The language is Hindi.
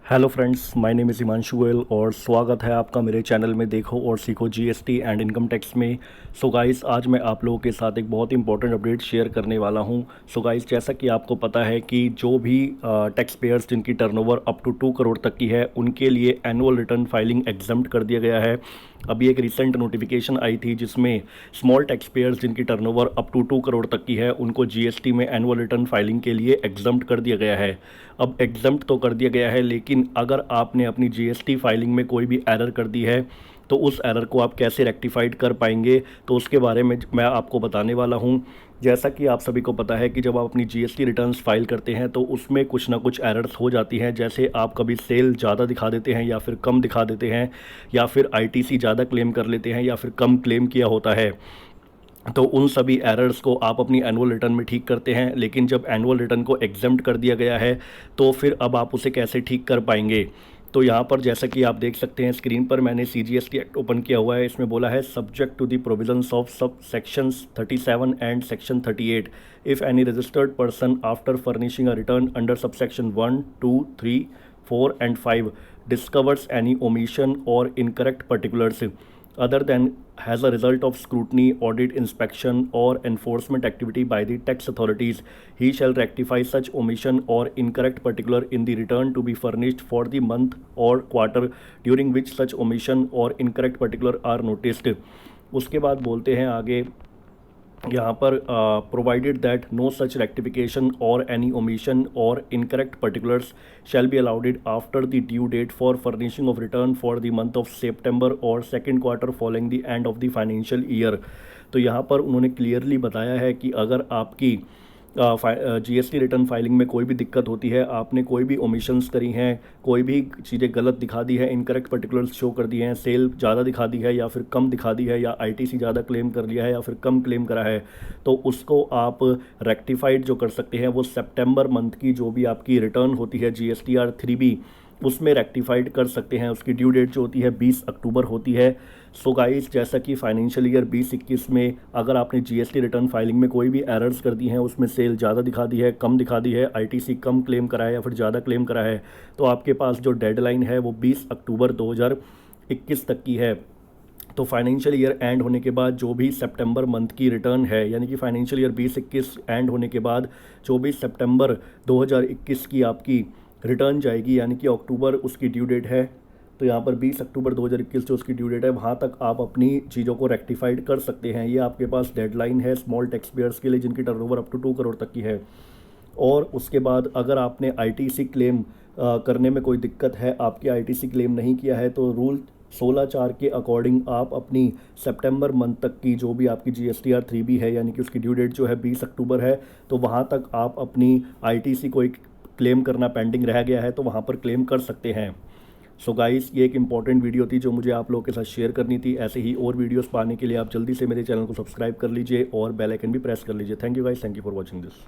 Hello friends, my name is Himanshu Goyal और स्वागत है आपका मेरे चैनल में देखो और सीखो जीएसटी एंड इनकम टैक्स में। सो गाइस, आज मैं आप लोगों के साथ एक बहुत इंपॉर्टेंट अपडेट शेयर करने वाला हूं। सो गाइस, जैसा कि आपको पता है कि जो भी टैक्स पेयर्स जिनकी टर्नओवर अप टू 2 करोड़ तक की है उनके लिए एनुअल रिटर्न फाइलिंग एग्जम्प्ट कर दिया गया है। अभी एक रिसेंट नोटिफिकेशन आई थी जिसमें स्मॉल टैक्स पेयर्स जिनकी टर्नओवर अप टू 2 करोड़ तक की है उनको जीएसटी में एनुअल रिटर्न फाइलिंग के लिए एग्जम्प्ट कर दिया गया है। अब एग्जम्प्ट तो कर दिया गया है, लेकिन अगर आपने अपनी जीएसटी फाइलिंग में कोई भी एरर कर दी है तो उस एरर को आप कैसे रेक्टिफाइड कर पाएंगे, तो उसके बारे में मैं आपको बताने वाला हूं। जैसा कि आप सभी को पता है कि जब आप अपनी जीएसटी रिटर्न्स फाइल करते हैं तो उसमें कुछ ना कुछ एरर्स हो जाती हैं। जैसे आप कभी सेल ज़्यादा दिखा देते हैं या फिर कम दिखा देते हैं, या फिर आईटीसी ज़्यादा क्लेम कर लेते हैं या फिर कम क्लेम किया होता है। तो उन सभी एरर्स को आप अपनी एनुअल रिटर्न में ठीक करते हैं, लेकिन जब एनुअल रिटर्न को एग्जम्प्ट कर दिया गया है तो फिर अब आप उसे कैसे ठीक कर पाएंगे। तो यहाँ पर जैसा कि आप देख सकते हैं स्क्रीन पर, मैंने सीजीएसटी एक्ट ओपन किया हुआ है। इसमें बोला है subject to the provisions of sub sections 37 and section 38, if any registered person after furnishing a return under subsection 1, 2, 3, 4 and 5 discovers any omission or incorrect particulars other than as a result of scrutiny, audit, inspection or enforcement activity by the tax authorities, he shall rectify such omission or incorrect particular in the return to be furnished for the month or quarter during which such omission or incorrect particular are noticed। उसके बाद बोलते हैं आगे यहाँ पर, provided that no such rectification or any omission or incorrect particulars shall be allowed after the due date for furnishing of return for the month of September or second quarter following the end of the financial year. तो यहाँ पर उन्होंने क्लियरली बताया है कि अगर आपकी जीएसटी रिटर्न फाइलिंग में कोई भी दिक्कत होती है, आपने कोई भी ओमिशंस करी हैं, कोई भी चीज़ें गलत दिखा दी है, इनकरेक्ट पर्टिकुलर्स शो कर दिए हैं, सेल ज़्यादा दिखा दी है या फिर कम दिखा दी है, या आईटीसी ज़्यादा क्लेम कर लिया है या फिर कम क्लेम करा है, तो उसको आप रेक्टिफाइड जो कर सकते हैं वो सितंबर मंथ की जो भी आपकी रिटर्न होती है जीएसटीआर 3B, उसमें रेक्टिफाइड कर सकते हैं। उसकी ड्यू डेट जो होती है 20 अक्टूबर होती है। सो गाइस, जैसा कि फाइनेंशियल ईयर 2021 में अगर आपने जीएसटी रिटर्न फाइलिंग में कोई भी एरर्स कर दी हैं, उसमें सेल ज़्यादा दिखा दी है, कम दिखा दी है, आईटीसी कम क्लेम करा है या फिर ज़्यादा क्लेम करा है, तो आपके पास जो डेडलाइन है वो 20 अक्टूबर 2021 तक की है। तो फाइनेंशियल ईयर एंड होने के बाद जो भी सितंबर मंथ की रिटर्न है, यानी कि फाइनेंशियल ईयर 2021 एंड होने के बाद जो भी सितंबर 2021 की आपकी रिटर्न जाएगी, यानी कि अक्टूबर उसकी ड्यू डेट है, तो यहाँ पर 20 अक्टूबर 2021 जो उसकी ड्यू डेट है वहाँ तक आप अपनी चीज़ों को रेक्टिफाइड कर सकते हैं। ये आपके पास डेडलाइन है स्मॉल टैक्स पेयर्स के लिए जिनकी टर्नओवर अप टू 2 करोड़ तक की है। और उसके बाद अगर आपने आईटीसी क्लेम करने में कोई दिक्कत है, आपके आईटीसी क्लेम नहीं किया है, तो रूल 16(4) के अकॉर्डिंग आप अपनी सितंबर मंथ तक की जो भी आपकी जीएसटीआर 3B है, यानी कि उसकी ड्यू डेट जो है 20 अक्टूबर है, तो वहाँ तक आप अपनी आईटीसी को एक क्लेम करना पेंडिंग रह गया है तो वहाँ पर क्लेम कर सकते हैं। सो गाइस, ये एक इंपॉर्टेंट वीडियो थी जो मुझे आप लोगों के साथ शेयर करनी थी। ऐसे ही और वीडियोस पाने के लिए आप जल्दी से मेरे चैनल को सब्सक्राइब कर लीजिए और बेल आइकन भी प्रेस कर लीजिए। Thank you guys, thank you for watching this.